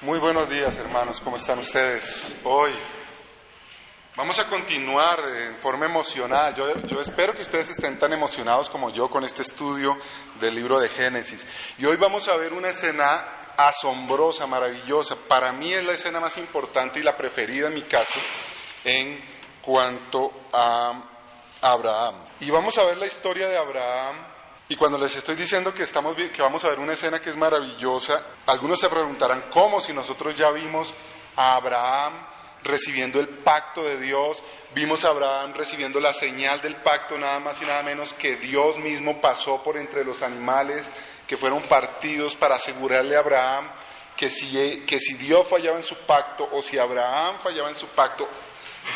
Muy buenos días, hermanos, ¿cómo están ustedes? Hoy vamos a continuar en forma emocional. Yo espero que ustedes estén tan emocionados como yo con este estudio del libro de Génesis. Y hoy vamos a ver una escena asombrosa, maravillosa. Para mí es la escena más importante y la preferida en mi caso en cuanto a Abraham. Y vamos a ver la historia de Abraham. Y cuando les estoy diciendo que vamos a ver una escena que es maravillosa, algunos se preguntarán, ¿cómo? Si nosotros ya vimos a Abraham recibiendo el pacto de Dios, vimos a Abraham recibiendo la señal del pacto, nada más y nada menos que Dios mismo pasó por entre los animales que fueron partidos para asegurarle a Abraham que si Dios fallaba en su pacto o si Abraham fallaba en su pacto,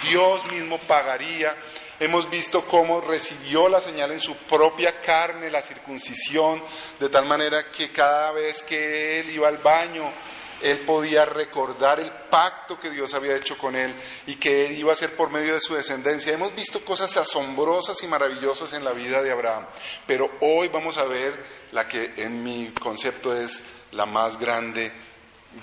Dios mismo pagaría. Hemos visto cómo recibió la señal en su propia carne, la circuncisión, de tal manera que cada vez que él iba al baño, él podía recordar el pacto que Dios había hecho con él y que él iba a hacer por medio de su descendencia. Hemos visto cosas asombrosas y maravillosas en la vida de Abraham, pero hoy vamos a ver la que en mi concepto es la más grande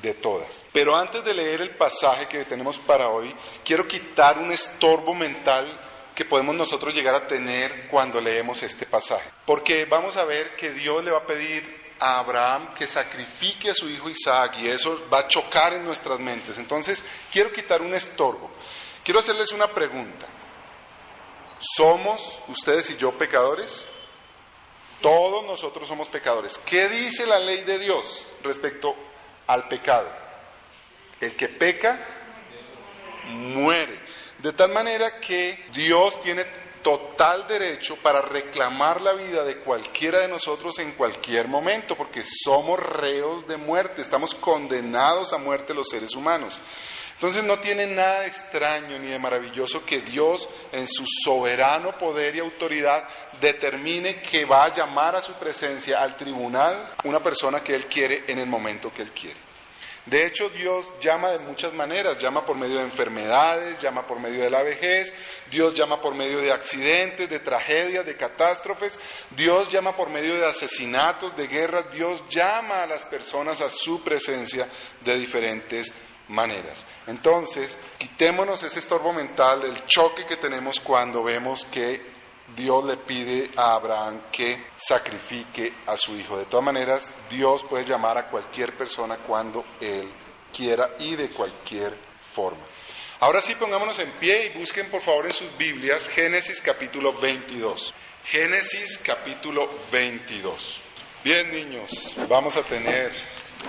de todas. Pero antes de leer el pasaje que tenemos para hoy, quiero quitar un estorbo mental que podemos nosotros llegar a tener cuando leemos este pasaje. Porque vamos a ver que Dios le va a pedir a Abraham que sacrifique a su hijo Isaac y eso va a chocar en nuestras mentes. Entonces, quiero quitar un estorbo. Quiero hacerles una pregunta. ¿Somos ustedes y yo pecadores? Todos nosotros somos pecadores. ¿Qué dice la ley de Dios respecto al pecado? El que peca, muere. De tal manera que Dios tiene total derecho para reclamar la vida de cualquiera de nosotros en cualquier momento, porque somos reos de muerte, estamos condenados a muerte los seres humanos. Entonces no tiene nada de extraño ni de maravilloso que Dios, en su soberano poder y autoridad, determine que va a llamar a su presencia al tribunal una persona que Él quiere en el momento que Él quiere. De hecho, Dios llama de muchas maneras, llama por medio de enfermedades, llama por medio de la vejez, Dios llama por medio de accidentes, de tragedias, de catástrofes, Dios llama por medio de asesinatos, de guerras, Dios llama a las personas a su presencia de diferentes maneras. Entonces, quitémonos ese estorbo mental, el choque que tenemos cuando vemos que Dios le pide a Abraham que sacrifique a su hijo. De todas maneras, Dios puede llamar a cualquier persona cuando Él quiera y de cualquier forma. Ahora sí, pongámonos en pie y busquen por favor en sus Biblias Génesis capítulo 22. Génesis capítulo 22. Bien, niños, vamos a tener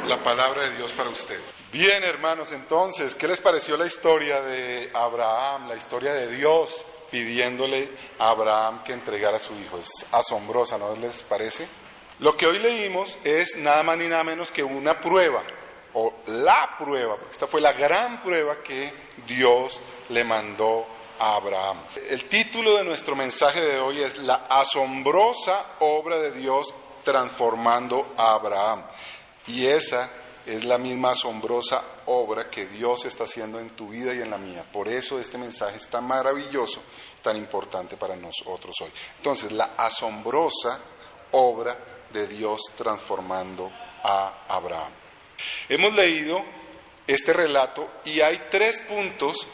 la palabra de Dios para ustedes. Bien, hermanos, entonces, ¿qué les pareció la historia de Abraham, la historia de Dios pidiéndole a Abraham que entregara a su hijo? Es asombrosa, ¿no les parece? Lo que hoy leímos es nada más ni nada menos que una prueba, o la prueba, porque esta fue la gran prueba que Dios le mandó a Abraham. El título de nuestro mensaje de hoy es La asombrosa obra de Dios transformando a Abraham. Y esa es la misma asombrosa obra que Dios está haciendo en tu vida y en la mía. Por eso este mensaje es tan maravilloso, tan importante para nosotros hoy. Entonces, la asombrosa obra de Dios transformando a Abraham. Hemos leído este relato y hay 3 puntos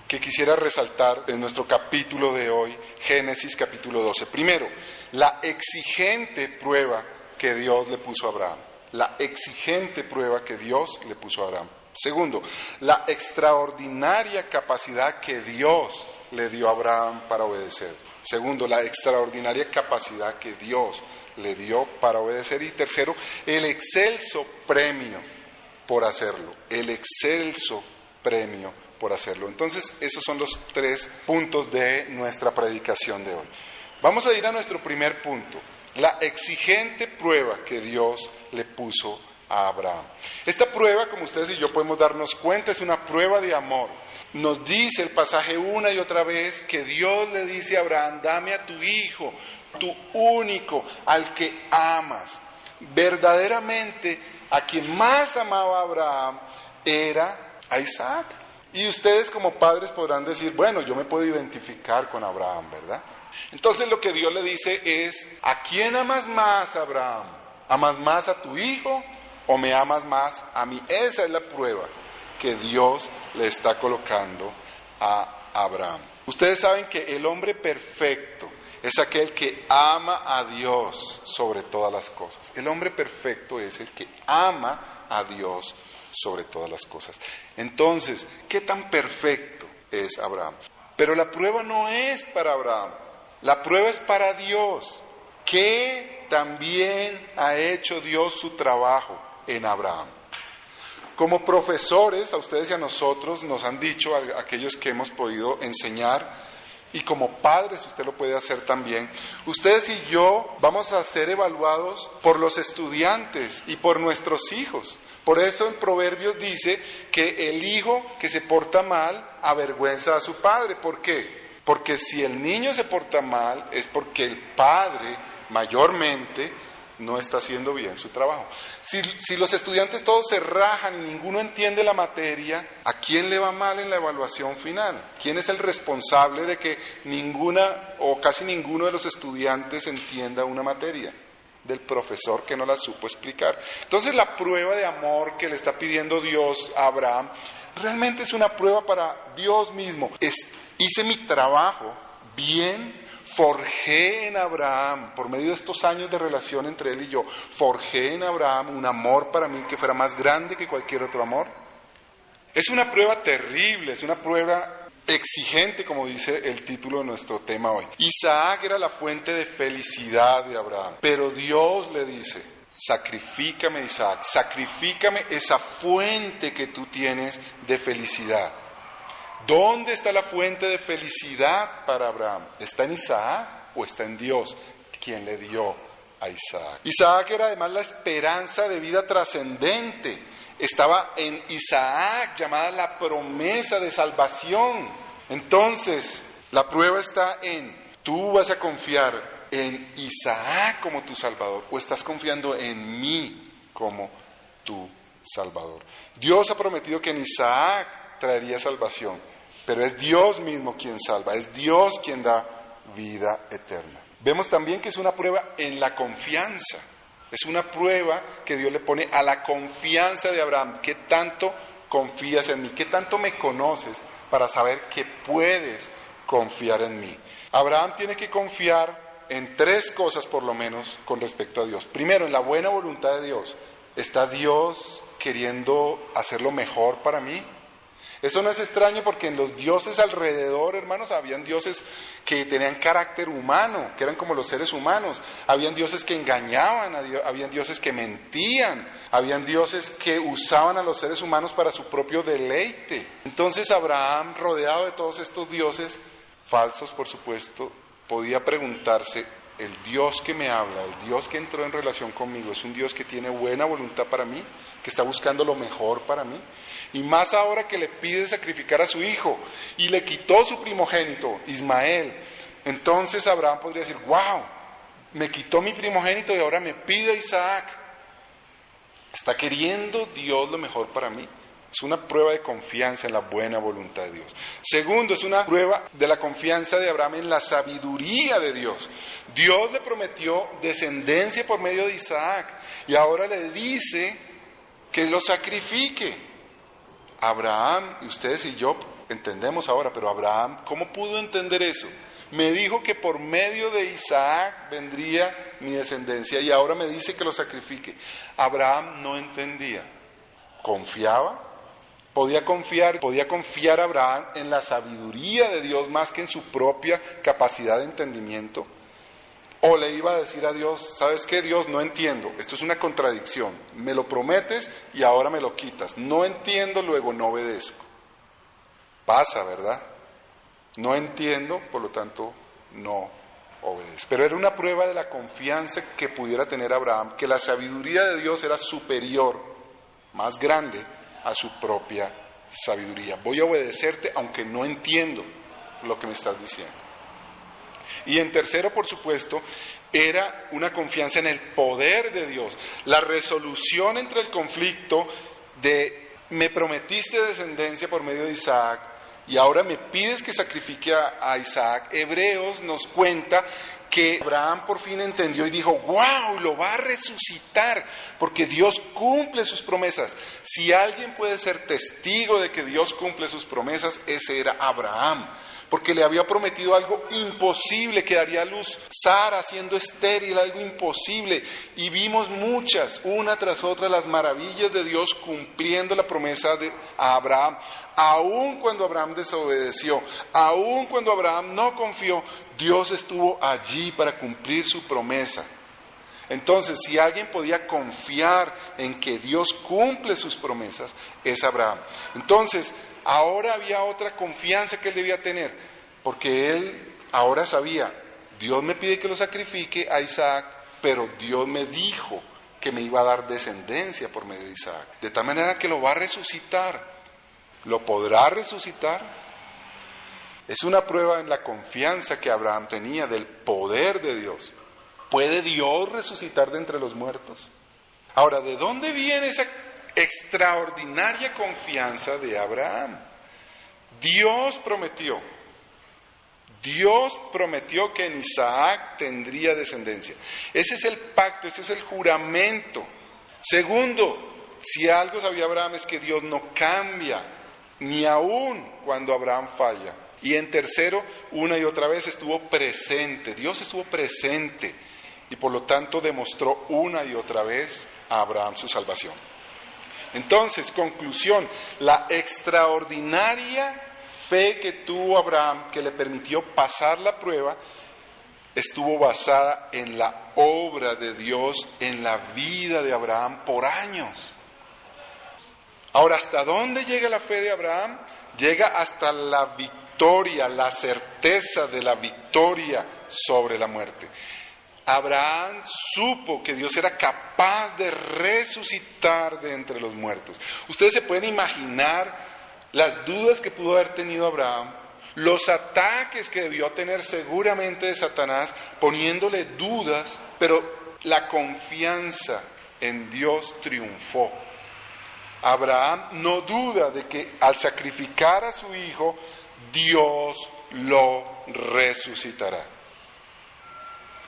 que quisiera resaltar en nuestro capítulo de hoy, Génesis capítulo 12. Primero, la exigente prueba que Dios le puso a Abraham. La exigente prueba que Dios le puso a Abraham. Segundo, la extraordinaria capacidad que Dios le dio a Abraham para obedecer. Segundo, la extraordinaria capacidad que Dios le dio para obedecer. Y tercero, el excelso premio por hacerlo. El excelso premio por hacerlo. Entonces, esos son los 3 puntos de nuestra predicación de hoy. Vamos a ir a nuestro primer punto. La exigente prueba que Dios le puso a Abraham. Esta prueba, como ustedes y yo podemos darnos cuenta, es una prueba de amor. Nos dice el pasaje una y otra vez que Dios le dice a Abraham, dame a tu hijo, tu único, al que amas. Verdaderamente, a quien más amaba Abraham era a Isaac. Y ustedes como padres podrán decir, bueno, yo me puedo identificar con Abraham, ¿verdad? Entonces lo que Dios le dice es, ¿a quién amas más, Abraham? ¿Amas más a tu hijo o me amas más a mí? Esa es la prueba que Dios le está colocando a Abraham. Ustedes saben que el hombre perfecto es aquel que ama a Dios sobre todas las cosas. El hombre perfecto es el que ama a Dios sobre todas las cosas. Entonces, ¿qué tan perfecto es Abraham? Pero la prueba no es para Abraham, la prueba es para Dios, que también ha hecho Dios su trabajo en Abraham. Como profesores, a ustedes y a nosotros nos han dicho, a aquellos que hemos podido enseñar, y como padres usted lo puede hacer también, ustedes y yo vamos a ser evaluados por los estudiantes y por nuestros hijos. Por eso en Proverbios dice que el hijo que se porta mal avergüenza a su padre. ¿Por qué? Porque si el niño se porta mal es porque el padre mayormente no está haciendo bien su trabajo. Si los estudiantes todos se rajan y ninguno entiende la materia, ¿a quién le va mal en la evaluación final? ¿Quién es el responsable de que ninguna o casi ninguno de los estudiantes entienda una materia? Del profesor que no la supo explicar. Entonces la prueba de amor que le está pidiendo Dios a Abraham realmente es una prueba para Dios mismo. Hice mi trabajo bien, forjé en Abraham, por medio de estos años de relación entre él y yo, forjé en Abraham un amor para mí que fuera más grande que cualquier otro amor. Es una prueba terrible, es una prueba exigente, como dice el título de nuestro tema hoy. Isaac era la fuente de felicidad de Abraham, pero Dios le dice: sacrifícame, Isaac, sacrifícame esa fuente que tú tienes de felicidad. ¿Dónde está la fuente de felicidad para Abraham? ¿Está en Isaac o está en Dios, quien le dio a Isaac? Isaac era además la esperanza de vida trascendente. Estaba en Isaac, llamada la promesa de salvación. Entonces, la prueba está en: ¿tú vas a confiar en Isaac como tu Salvador o estás confiando en mí como tu Salvador? Dios ha prometido que en Isaac traería salvación, pero es Dios mismo quien salva, es Dios quien da vida eterna. Vemos también que es una prueba en la confianza. Es una prueba que Dios le pone a la confianza de Abraham. ¿Qué tanto confías en mí? ¿Qué tanto me conoces para saber que puedes confiar en mí? Abraham tiene que confiar en tres cosas por lo menos con respecto a Dios. Primero, en la buena voluntad de Dios. ¿Está Dios queriendo hacer lo mejor para mí? Eso no es extraño porque en los dioses alrededor, hermanos, habían dioses que tenían carácter humano, que eran como los seres humanos. Habían dioses que engañaban, habían dioses que mentían, habían dioses que usaban a los seres humanos para su propio deleite. Entonces Abraham, rodeado de todos estos dioses, falsos por supuesto, podía preguntarse: el Dios que me habla, el Dios que entró en relación conmigo, ¿es un Dios que tiene buena voluntad para mí? ¿Que está buscando lo mejor para mí? Y más ahora que le pide sacrificar a su hijo y le quitó su primogénito, Ismael. Entonces Abraham podría decir: wow, me quitó mi primogénito y ahora me pide Isaac. ¿Está queriendo Dios lo mejor para mí? Es una prueba de confianza en la buena voluntad de Dios. Segundo, es una prueba de la confianza de Abraham en la sabiduría de Dios. Dios le prometió descendencia por medio de Isaac y ahora le dice que lo sacrifique. Abraham, y ustedes y yo entendemos ahora, pero Abraham, ¿cómo pudo entender eso? Me dijo que por medio de Isaac vendría mi descendencia y ahora me dice que lo sacrifique. Abraham no entendía. ¿Confiaba? Podía confiar Abraham en la sabiduría de Dios más que en su propia capacidad de entendimiento. O le iba a decir a Dios: ¿sabes qué, Dios? No entiendo, esto es una contradicción, me lo prometes y ahora me lo quitas, no entiendo, luego no obedezco. Pasa, ¿verdad? No entiendo, por lo tanto no obedezco. Pero era una prueba de la confianza que pudiera tener Abraham, que la sabiduría de Dios era superior, más grande a su propia sabiduría. Voy a obedecerte aunque no entiendo lo que me estás diciendo. Y en tercero, por supuesto, era una confianza en el poder de Dios. La resolución entre el conflicto de: me prometiste descendencia por medio de Isaac y ahora me pides que sacrifique a Isaac. Hebreos nos cuenta que Abraham por fin entendió y dijo, ¡wow! Lo va a resucitar, porque Dios cumple sus promesas. Si alguien puede ser testigo de que Dios cumple sus promesas, ese era Abraham, porque le había prometido algo imposible, que daría a luz Sara siendo estéril, algo imposible, y vimos muchas, una tras otra, las maravillas de Dios cumpliendo la promesa a Abraham. Aun cuando Abraham desobedeció, aun cuando Abraham no confió, Dios estuvo allí para cumplir su promesa. Entonces, si alguien podía confiar en que Dios cumple sus promesas, es Abraham. Entonces, ahora había otra confianza que él debía tener, porque él ahora sabía, Dios me pide que lo sacrifique a Isaac, pero Dios me dijo que me iba a dar descendencia por medio de Isaac, de tal manera que lo va a resucitar. ¿Lo podrá resucitar? Es una prueba en la confianza que Abraham tenía del poder de Dios. ¿Puede Dios resucitar de entre los muertos? Ahora, ¿de dónde viene esa extraordinaria confianza de Abraham? Dios prometió que en Isaac tendría descendencia. Ese es el pacto, ese es el juramento. Segundo, si algo sabía Abraham es que Dios no cambia, ni aún cuando Abraham falla. Y en tercero, una y otra vez estuvo presente, Dios estuvo presente, y por lo tanto demostró una y otra vez a Abraham su salvación. Entonces, conclusión, la extraordinaria fe que tuvo Abraham, que le permitió pasar la prueba, estuvo basada en la obra de Dios en la vida de Abraham por años. Ahora, ¿hasta dónde llega la fe de Abraham? Llega hasta la victoria, la certeza de la victoria sobre la muerte. Abraham supo que Dios era capaz de resucitar de entre los muertos. Ustedes se pueden imaginar las dudas que pudo haber tenido Abraham, los ataques que debió tener seguramente de Satanás, poniéndole dudas, pero la confianza en Dios triunfó. Abraham no duda de que al sacrificar a su hijo, Dios lo resucitará.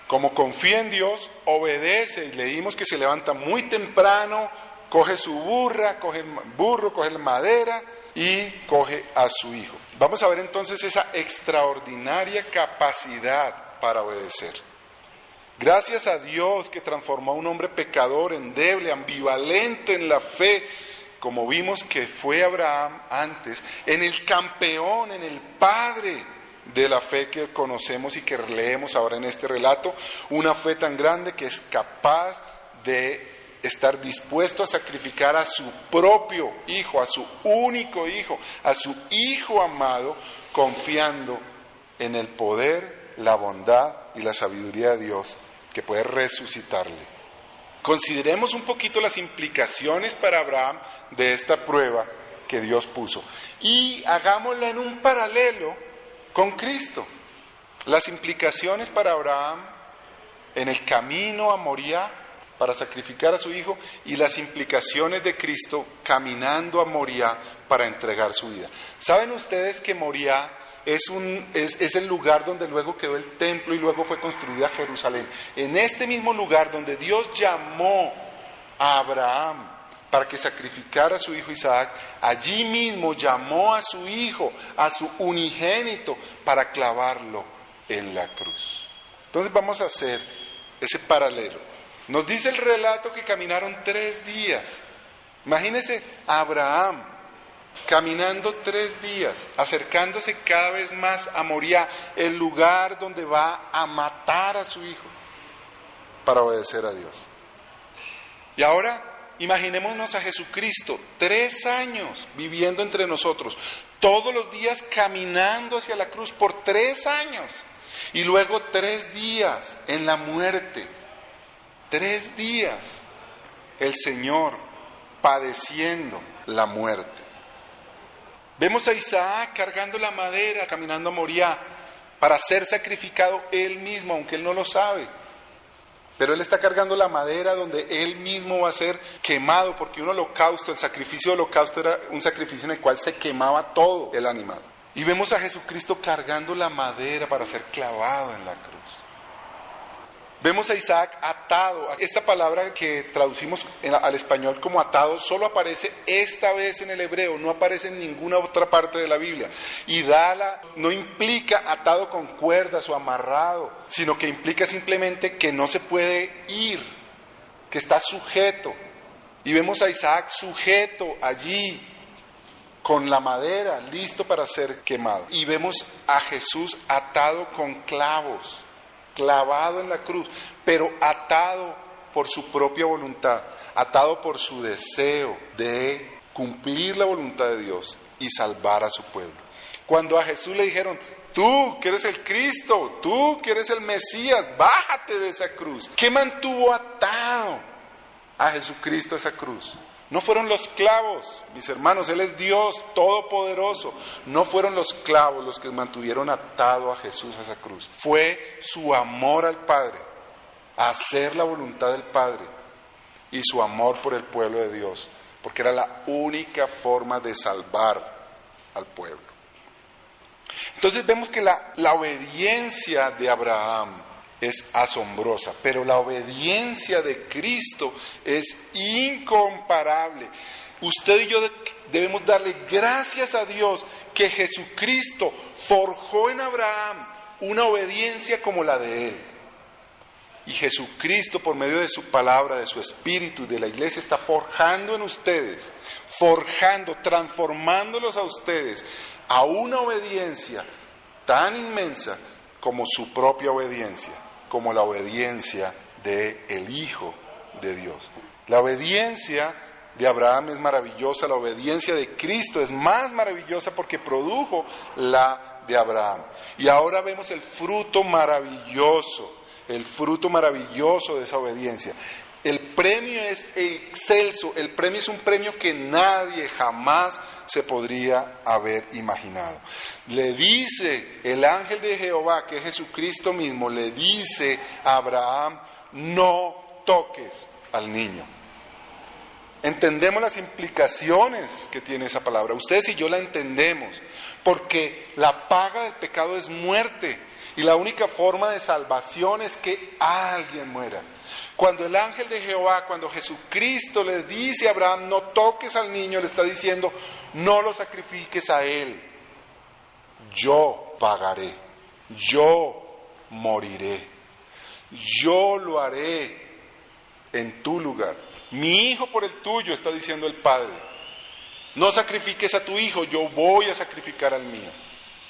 Como confía en Dios, obedece, y leímos que se levanta muy temprano, coge su burra, coge el burro, coge la madera y coge a su hijo. Vamos a ver entonces esa extraordinaria capacidad para obedecer. Gracias a Dios que transformó a un hombre pecador, endeble, ambivalente en la fe, como vimos que fue Abraham antes, en el campeón, en el padre de la fe que conocemos y que leemos ahora en este relato, una fe tan grande que es capaz de estar dispuesto a sacrificar a su propio hijo, a su único hijo, a su hijo amado, confiando en el poder, la bondad y la sabiduría de Dios que puede resucitarle. Consideremos un poquito las implicaciones para Abraham de esta prueba que Dios puso y hagámosla en un paralelo con Cristo. Las implicaciones para Abraham en el camino a Moriah para sacrificar a su hijo y las implicaciones de Cristo caminando a Moriah para entregar su vida. ¿Saben ustedes que Moriah es el lugar donde luego quedó el templo y luego fue construida Jerusalén? En este mismo lugar donde Dios llamó a Abraham para que sacrificara a su hijo Isaac, allí mismo llamó a su hijo, a su unigénito, para clavarlo en la cruz. Entonces vamos a hacer ese paralelo. Nos dice el relato que caminaron 3 días. Imagínense a Abraham caminando 3 días, acercándose cada vez más a Moriah, el lugar donde va a matar a su hijo, para obedecer a Dios. Y ahora imaginémonos a Jesucristo, 3 años viviendo entre nosotros, todos los días caminando hacia la cruz por 3 años, y luego 3 días en la muerte. 3 días el Señor padeciendo la muerte. Vemos a Isaac cargando la madera, caminando a Moriah, para ser sacrificado él mismo, aunque él no lo sabe. Pero él está cargando la madera donde él mismo va a ser quemado, porque un holocausto, el sacrificio de holocausto era un sacrificio en el cual se quemaba todo el animal. Y vemos a Jesucristo cargando la madera para ser clavado en la cruz. Vemos a Isaac atado. Esta palabra que traducimos al español como atado solo aparece esta vez en el hebreo, no aparece en ninguna otra parte de la Biblia. Y no implica atado con cuerdas o amarrado, sino que implica simplemente que no se puede ir, que está sujeto. Y vemos a Isaac sujeto allí con la madera, listo para ser quemado. Y vemos a Jesús atado con clavos, clavado en la cruz, pero atado por su propia voluntad, atado por su deseo de cumplir la voluntad de Dios y salvar a su pueblo. Cuando a Jesús le dijeron, tú que eres el Cristo, tú que eres el Mesías, bájate de esa cruz. ¿Qué mantuvo atado a Jesucristo a esa cruz? No fueron los clavos, mis hermanos, Él es Dios todopoderoso. No fueron los clavos los que mantuvieron atado a Jesús a esa cruz. Fue su amor al Padre, hacer la voluntad del Padre y su amor por el pueblo de Dios, porque era la única forma de salvar al pueblo. Entonces vemos que la obediencia de Abraham es asombrosa, pero la obediencia de Cristo es incomparable. Usted y yo debemos darle gracias a Dios que Jesucristo forjó en Abraham una obediencia como la de él. Y Jesucristo, por medio de su palabra, de su espíritu y de la iglesia, está forjando en ustedes, transformándolos a ustedes a una obediencia tan inmensa como su propia obediencia, como la obediencia del Hijo de Dios. La obediencia de Abraham es maravillosa, la obediencia de Cristo es más maravillosa porque produjo la de Abraham. Y ahora vemos el fruto maravilloso de esa obediencia. El premio es excelso, el premio es un premio que nadie jamás se podría haber imaginado. Le dice el ángel de Jehová, que es Jesucristo mismo, le dice a Abraham, no toques al niño. Entendemos las implicaciones que tiene esa palabra. Ustedes y yo la entendemos, porque la paga del pecado es muerte. Y la única forma de salvación es que alguien muera. Cuando el ángel de Jehová, cuando Jesucristo le dice a Abraham, no toques al niño, le está diciendo, no lo sacrifiques a él. Yo pagaré, yo moriré, yo lo haré en tu lugar. Mi hijo por el tuyo, está diciendo el Padre. No sacrifiques a tu hijo, yo voy a sacrificar al mío.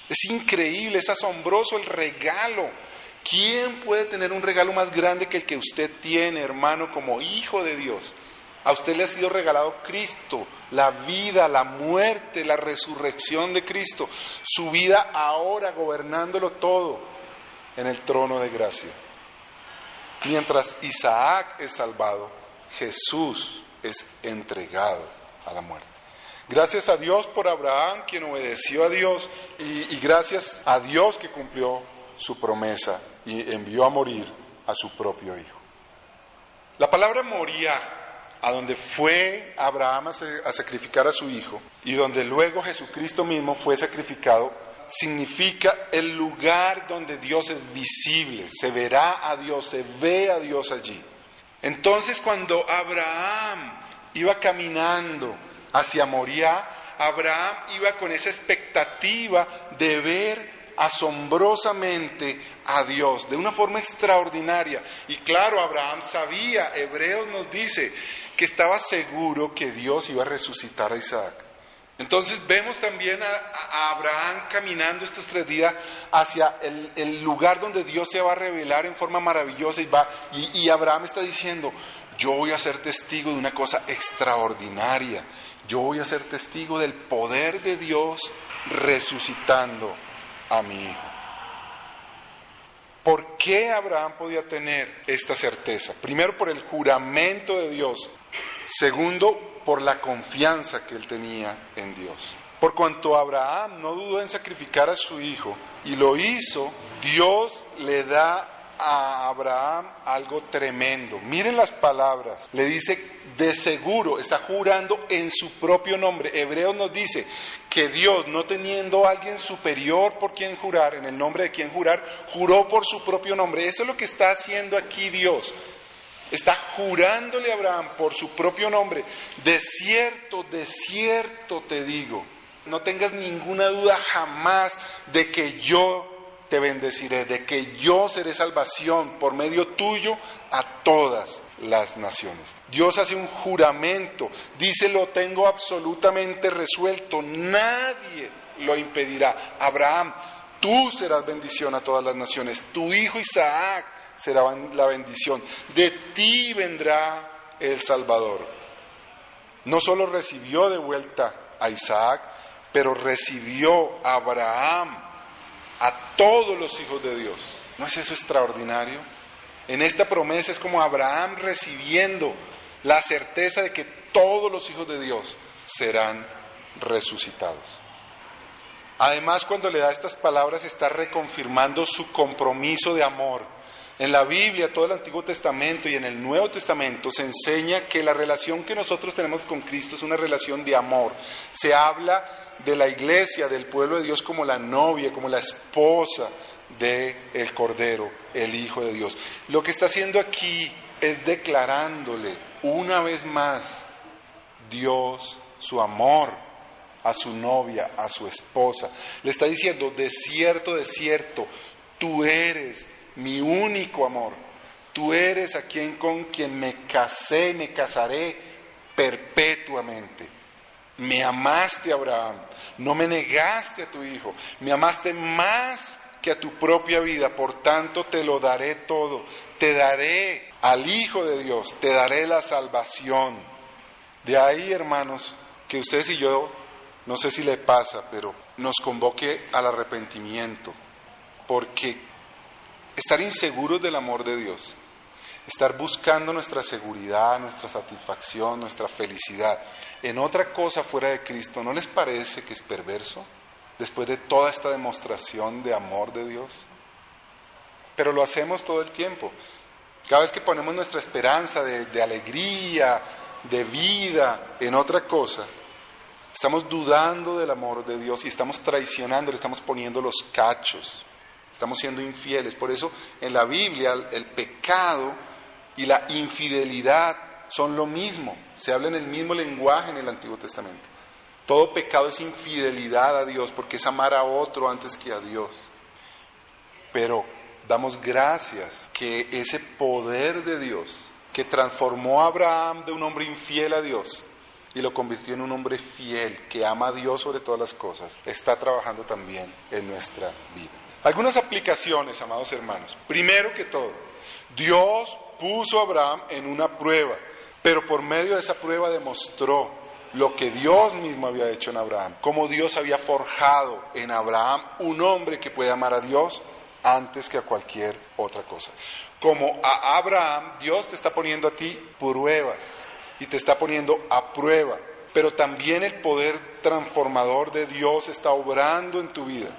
Es increíble, es asombroso el regalo. ¿Quién puede tener un regalo más grande que el que usted tiene, hermano, como hijo de Dios? A usted le ha sido regalado Cristo, la vida, la muerte, la resurrección de Cristo, su vida ahora gobernándolo todo en el trono de gracia. Mientras Isaac es salvado, Jesús es entregado a la muerte. Gracias a Dios por Abraham, quien obedeció a Dios, y gracias a Dios que cumplió su promesa y envió a morir a su propio hijo. La palabra Moría, a donde fue Abraham a sacrificar a su hijo, y donde luego Jesucristo mismo fue sacrificado, significa el lugar donde Dios es visible, se verá a Dios, se ve a Dios allí. Entonces, cuando Abraham iba caminando hacia Moría, Abraham iba con esa expectativa de ver asombrosamente a Dios, de una forma extraordinaria. Y claro, Abraham sabía, Hebreos nos dice, que estaba seguro que Dios iba a resucitar a Isaac. Entonces vemos también a Abraham caminando estos 3 días hacia el lugar donde Dios se va a revelar en forma maravillosa, y Abraham está diciendo, yo voy a ser testigo de una cosa extraordinaria, yo voy a ser testigo del poder de Dios resucitando a mi hijo. ¿Por qué Abraham podía tener esta certeza? Primero, por el juramento de Dios. Segundo, por la confianza que él tenía en Dios. Por cuanto Abraham no dudó en sacrificar a su hijo y lo hizo, Dios le da a Abraham algo tremendo. Miren las palabras. Le dice, de seguro, está jurando en su propio nombre. Hebreos nos dice que Dios, no teniendo a alguien superior por quien jurar, en el nombre de quien jurar, juró por su propio nombre. Eso es lo que está haciendo aquí Dios. Está jurándole a Abraham por su propio nombre. De cierto te digo, no tengas ninguna duda jamás de que yo te bendeciré, de que yo seré salvación por medio tuyo a todas las naciones. Dios hace un juramento, dice, lo tengo absolutamente resuelto, nadie lo impedirá. Abraham, tú serás bendición a todas las naciones, tu hijo Isaac será la bendición, de ti vendrá el Salvador. No solo recibió de vuelta a Isaac, pero recibió a Abraham, a todos los hijos de Dios. ¿No es eso extraordinario? En esta promesa es como Abraham recibiendo la certeza de que todos los hijos de Dios serán resucitados. Además, cuando le da estas palabras, está reconfirmando su compromiso de amor. En la Biblia, todo el Antiguo Testamento y en el Nuevo Testamento se enseña que la relación que nosotros tenemos con Cristo es una relación de amor. Se habla de la iglesia, del pueblo de Dios, como la novia, como la esposa del Cordero, el Hijo de Dios. Lo que está haciendo aquí es declarándole una vez más Dios su amor a su novia, a su esposa. Le está diciendo, de cierto, tú eres mi único amor. Tú eres con quien me casé, me casaré perpetuamente. Me amaste, Abraham, no me negaste a tu hijo, me amaste más que a tu propia vida, por tanto te lo daré todo, te daré al Hijo de Dios, te daré la salvación. De ahí, hermanos, que ustedes y yo, no sé si le pasa, pero nos convoque al arrepentimiento, porque estar inseguros del amor de Dios, estar buscando nuestra seguridad, nuestra satisfacción, nuestra felicidad en otra cosa fuera de Cristo, ¿no les parece que es perverso? Después de toda esta demostración de amor de Dios. Pero lo hacemos todo el tiempo. Cada vez que ponemos nuestra esperanza de alegría, de vida en otra cosa, estamos dudando del amor de Dios y estamos traicionando, le estamos poniendo los cachos, estamos siendo infieles. Por eso en la Biblia el pecado y la infidelidad son lo mismo, se habla en el mismo lenguaje en el Antiguo Testamento. Todo pecado es infidelidad a Dios, porque es amar a otro antes que a Dios. Pero damos gracias que ese poder de Dios, que transformó a Abraham de un hombre infiel a Dios y lo convirtió en un hombre fiel, que ama a Dios sobre todas las cosas, está trabajando también en nuestra vida. Algunas aplicaciones, amados hermanos. Primero que todo, Dios puso a Abraham en una prueba, pero por medio de esa prueba demostró lo que Dios mismo había hecho en Abraham, cómo Dios había forjado en Abraham un hombre que puede amar a Dios antes que a cualquier otra cosa. Como a Abraham, Dios te está poniendo a ti pruebas y te está poniendo a prueba, pero también el poder transformador de Dios está obrando en tu vida.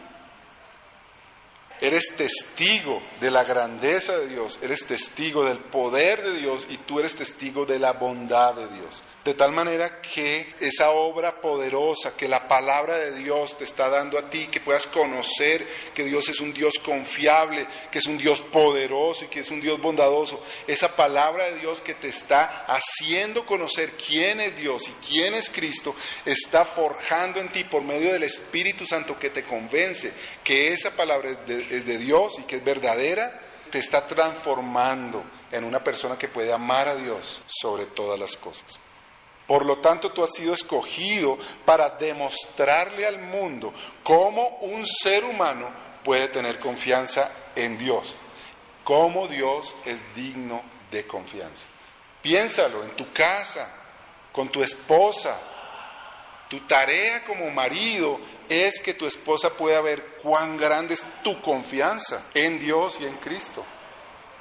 Eres testigo de la grandeza de Dios, eres testigo del poder de Dios y tú eres testigo de la bondad de Dios. De tal manera que esa obra poderosa que la palabra de Dios te está dando a ti, que puedas conocer que Dios es un Dios confiable, que es un Dios poderoso y que es un Dios bondadoso, esa palabra de Dios que te está haciendo conocer quién es Dios y quién es Cristo, está forjando en ti por medio del Espíritu Santo que te convence que esa palabra es de Dios y que es verdadera, te está transformando en una persona que puede amar a Dios sobre todas las cosas. Por lo tanto, tú has sido escogido para demostrarle al mundo cómo un ser humano puede tener confianza en Dios, cómo Dios es digno de confianza. Piénsalo en tu casa, con tu esposa. Tu tarea como marido es que tu esposa pueda ver cuán grande es tu confianza en Dios y en Cristo,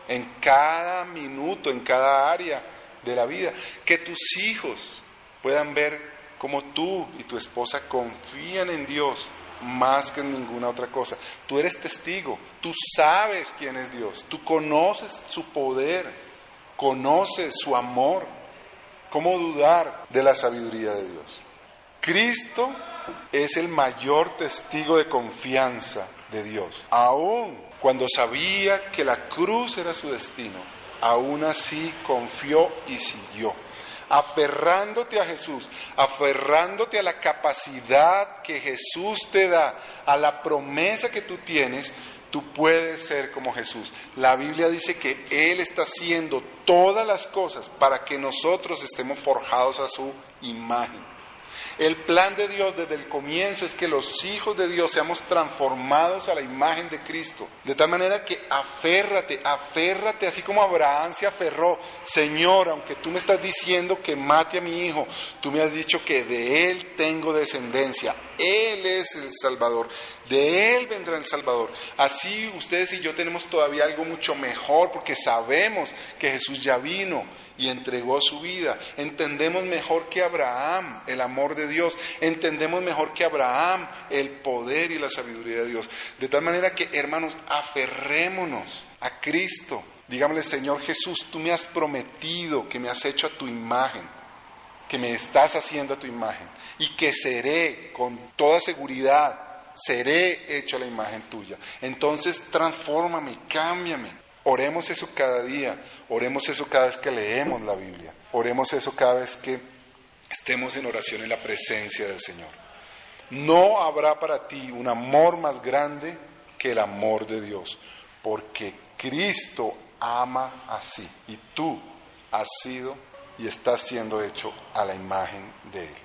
en cada minuto, en cada área de la vida. Que tus hijos puedan ver cómo tú y tu esposa confían en Dios más que en ninguna otra cosa. Tú eres testigo, tú sabes quién es Dios, tú conoces su poder, conoces su amor. ¿Cómo dudar de la sabiduría de Dios? Cristo es el mayor testigo de confianza de Dios. Aún cuando sabía que la cruz era su destino, aún así confió y siguió. Aferrándote a Jesús, aferrándote a la capacidad que Jesús te da, a la promesa que tú tienes, tú puedes ser como Jesús. La Biblia dice que Él está haciendo todas las cosas para que nosotros estemos forjados a su imagen. El plan de Dios desde el comienzo es que los hijos de Dios seamos transformados a la imagen de Cristo. De tal manera que aférrate, así como Abraham se aferró. Señor, aunque tú me estás diciendo que mate a mi hijo, tú me has dicho que de él tengo descendencia. Él es el Salvador, de él vendrá el Salvador. Así ustedes y yo tenemos todavía algo mucho mejor, porque sabemos que Jesús ya vino y entregó su vida. Entendemos mejor que Abraham el amor de Dios. Entendemos mejor que Abraham el poder y la sabiduría de Dios. De tal manera que, hermanos, aferrémonos a Cristo. Digámosle: Señor Jesús, tú me has prometido que me has hecho a tu imagen, que me estás haciendo a tu imagen, y que seré, con toda seguridad, seré hecho a la imagen tuya. Entonces, transfórmame, cámbiame. Oremos eso cada día, oremos eso cada vez que leemos la Biblia, oremos eso cada vez que estemos en oración en la presencia del Señor. No habrá para ti un amor más grande que el amor de Dios, porque Cristo ama así, y tú has sido y estás siendo hecho a la imagen de Él.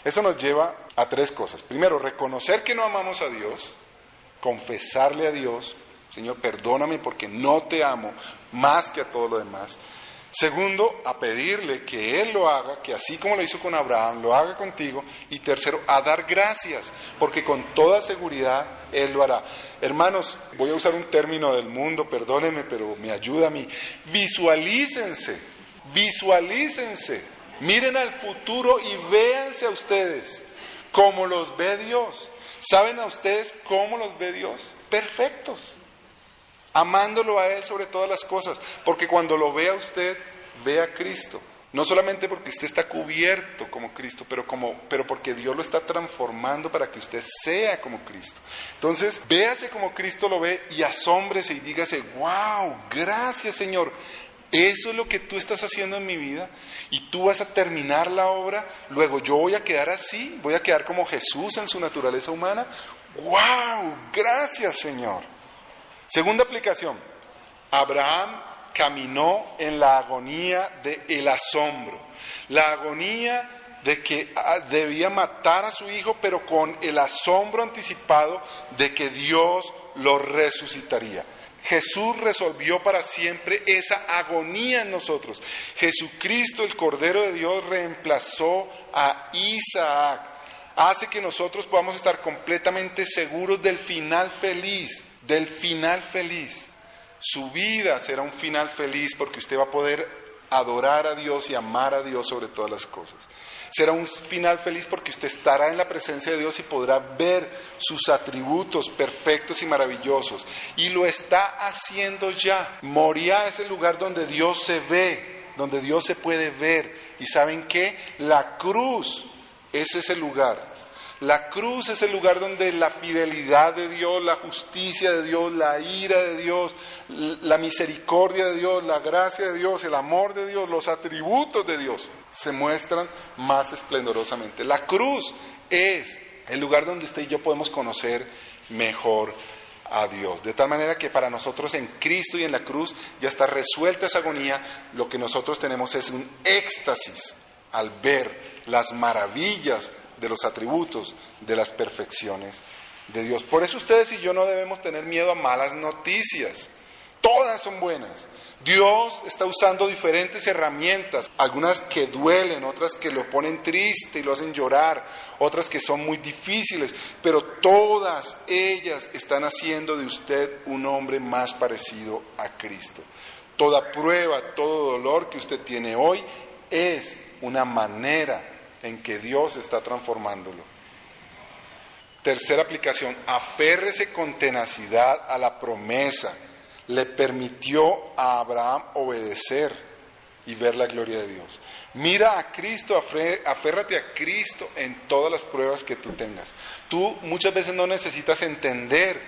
Eso nos lleva a tres cosas. Primero, reconocer que no amamos a Dios, confesarle a Dios: Señor, perdóname porque no te amo más que a todo lo demás. Segundo, a pedirle que Él lo haga, que así como lo hizo con Abraham, lo haga contigo. Y tercero, a dar gracias, porque con toda seguridad Él lo hará. Hermanos, voy a usar un término del mundo, perdónenme, pero me ayuda a mí. Visualícense, miren al futuro y véanse a ustedes como los ve Dios. ¿Saben a ustedes cómo los ve Dios? Perfectos. Amándolo a Él sobre todas las cosas, porque cuando lo vea usted, ve a Cristo. No solamente porque usted está cubierto como Cristo, pero porque Dios lo está transformando para que usted sea como Cristo. Entonces, véase como Cristo lo ve y asómbrese y dígase: wow, gracias Señor, eso es lo que tú estás haciendo en mi vida, y tú vas a terminar la obra. Luego yo voy a quedar así, voy a quedar como Jesús en su naturaleza humana. wow, gracias Señor. Segunda aplicación: Abraham caminó en la agonía del asombro, la agonía de que debía matar a su hijo, pero con el asombro anticipado de que Dios lo resucitaría. Jesús resolvió para siempre esa agonía en nosotros. Jesucristo, el Cordero de Dios, reemplazó a Isaac. Hace que nosotros podamos estar completamente seguros del final feliz, Su vida será un final feliz porque usted va a poder adorar a Dios y amar a Dios sobre todas las cosas. Será un final feliz porque usted estará en la presencia de Dios y podrá ver sus atributos perfectos y maravillosos. Y lo está haciendo ya. Moriah es el lugar donde Dios se ve, donde Dios se puede ver. ¿Y saben qué? La cruz es ese lugar. La cruz es el lugar donde la fidelidad de Dios, la justicia de Dios, la ira de Dios, la misericordia de Dios, la gracia de Dios, el amor de Dios, los atributos de Dios se muestran más esplendorosamente. La cruz es el lugar donde usted y yo podemos conocer mejor a Dios. De tal manera que para nosotros en Cristo y en la cruz ya está resuelta esa agonía. Lo que nosotros tenemos es un éxtasis al ver las maravillas de los atributos, de las perfecciones de Dios. Por eso ustedes y yo no debemos tener miedo a malas noticias. Todas son buenas. Dios está usando diferentes herramientas, algunas que duelen, otras que lo ponen triste y lo hacen llorar, otras que son muy difíciles, pero todas ellas están haciendo de usted un hombre más parecido a Cristo. Toda prueba, todo dolor que usted tiene hoy es una manera en que Dios está transformándolo. Tercera aplicación, aférrese con tenacidad a la promesa. Le permitió a Abraham obedecer y ver la gloria de Dios. Mira a Cristo, aférrate a Cristo en todas las pruebas que tú tengas. Tú muchas veces no necesitas entender,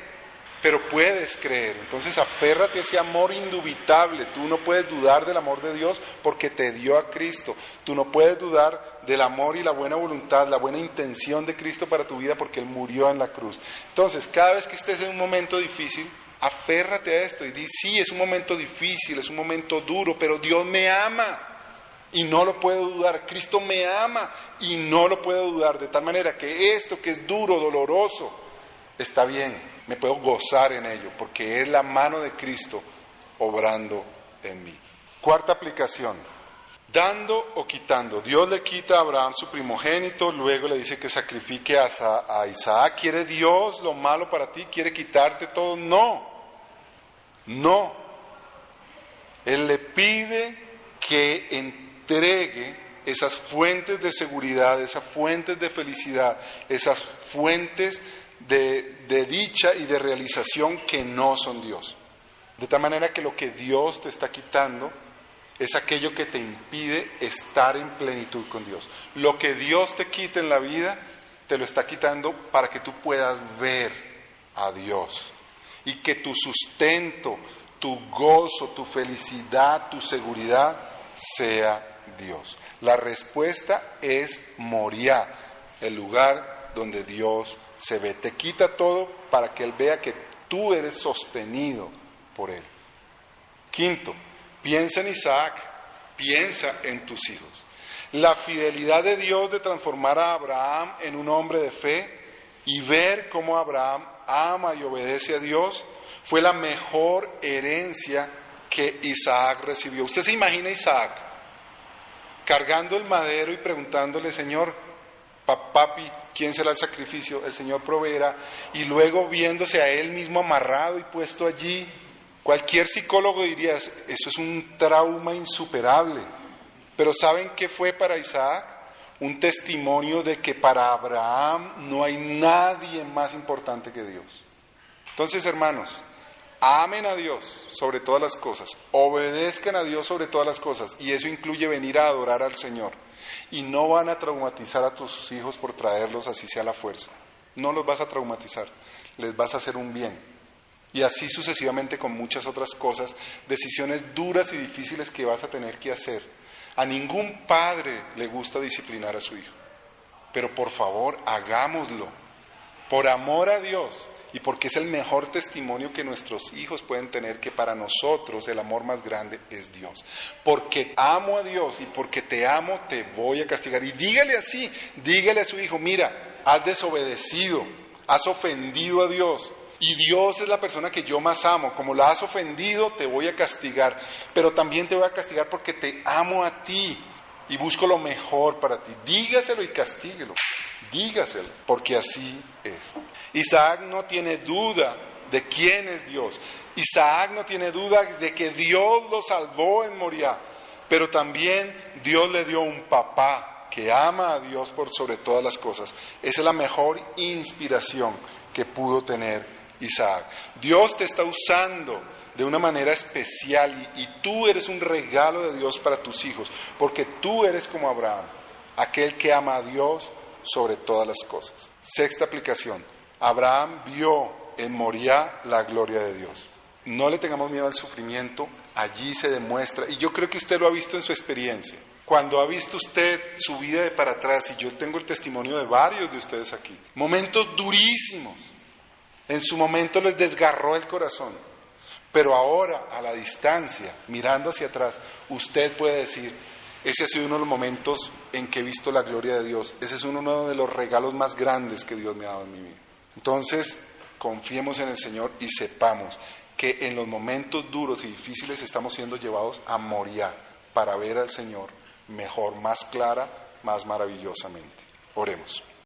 pero puedes creer. Entonces aférrate a ese amor indubitable. Tú no puedes dudar del amor de Dios porque te dio a Cristo. Tú no puedes dudar del amor y la buena voluntad, la buena intención de Cristo para tu vida porque Él murió en la cruz. Entonces, cada vez que estés en un momento difícil, aférrate a esto y di, sí, es un momento difícil, es un momento duro, pero Dios me ama. Y no lo puedo dudar, Cristo me ama y no lo puedo dudar, de tal manera que esto que es duro, doloroso, está bien, me puedo gozar en ello, porque es la mano de Cristo obrando en mí. Cuarta aplicación, dando o quitando. Dios le quita a Abraham su primogénito, luego le dice que sacrifique a Isaac. ¿Quiere Dios lo malo para ti? ¿Quiere quitarte todo? No. Él le pide que entregue esas fuentes de seguridad, esas fuentes de felicidad, esas fuentes de dicha y de realización que no son Dios. De tal manera que lo que Dios te está quitando es aquello que te impide estar en plenitud con Dios. Lo que Dios te quita en la vida, te lo está quitando para que tú puedas ver a Dios. Y que tu sustento, tu gozo, tu felicidad, tu seguridad sea Dios. La respuesta es Moriah, el lugar donde Dios se ve. Te quita todo para que Él vea que tú eres sostenido por Él. Quinto, piensa en Isaac, piensa en tus hijos. La fidelidad de Dios de transformar a Abraham en un hombre de fe y ver cómo Abraham ama y obedece a Dios fue la mejor herencia que Isaac recibió. ¿Usted se imagina a Isaac cargando el madero y preguntándole, Señor, papi, ¿quién será el sacrificio? El Señor proveerá. Y luego viéndose a él mismo amarrado y puesto allí. Cualquier psicólogo diría, eso es un trauma insuperable. Pero ¿saben qué fue para Isaac? Un testimonio de que para Abraham no hay nadie más importante que Dios. Entonces, hermanos, amen a Dios sobre todas las cosas, obedezcan a Dios sobre todas las cosas, y eso incluye venir a adorar al Señor. Y no van a traumatizar a tus hijos por traerlos así sea a la fuerza. No los vas a traumatizar, les vas a hacer un bien. Y así sucesivamente con muchas otras cosas, decisiones duras y difíciles que vas a tener que hacer. A ningún padre le gusta disciplinar a su hijo, pero por favor hagámoslo, por amor a Dios y porque es el mejor testimonio que nuestros hijos pueden tener, que para nosotros el amor más grande es Dios. Porque amo a Dios y porque te amo te voy a castigar. Y dígale así, dígale a su hijo, mira, has desobedecido, has ofendido a Dios. Y Dios es la persona que yo más amo. Como la has ofendido, te voy a castigar. Pero también te voy a castigar porque te amo a ti y busco lo mejor para ti. Dígaselo y castíguelo. Dígaselo, porque así es. Isaac no tiene duda de quién es Dios. Isaac no tiene duda de que Dios lo salvó en Moriah. Pero también Dios le dio un papá que ama a Dios por sobre todas las cosas. Esa es la mejor inspiración que pudo tener Isaac. Dios te está usando de una manera especial y tú eres un regalo de Dios para tus hijos, porque tú eres como Abraham, aquel que ama a Dios sobre todas las cosas. Sexta aplicación, Abraham vio en Moriah la gloria de Dios. No le tengamos miedo al sufrimiento, allí se demuestra, y yo creo que usted lo ha visto en su experiencia. Cuando ha visto usted su vida de para atrás, y yo tengo el testimonio de varios de ustedes aquí, momentos durísimos. En su momento les desgarró el corazón, pero ahora, a la distancia, mirando hacia atrás, usted puede decir, ese ha sido uno de los momentos en que he visto la gloria de Dios, ese es uno de los regalos más grandes que Dios me ha dado en mi vida. Entonces, confiemos en el Señor y sepamos que en los momentos duros y difíciles estamos siendo llevados a Moriah para ver al Señor mejor, más clara, más maravillosamente. Oremos.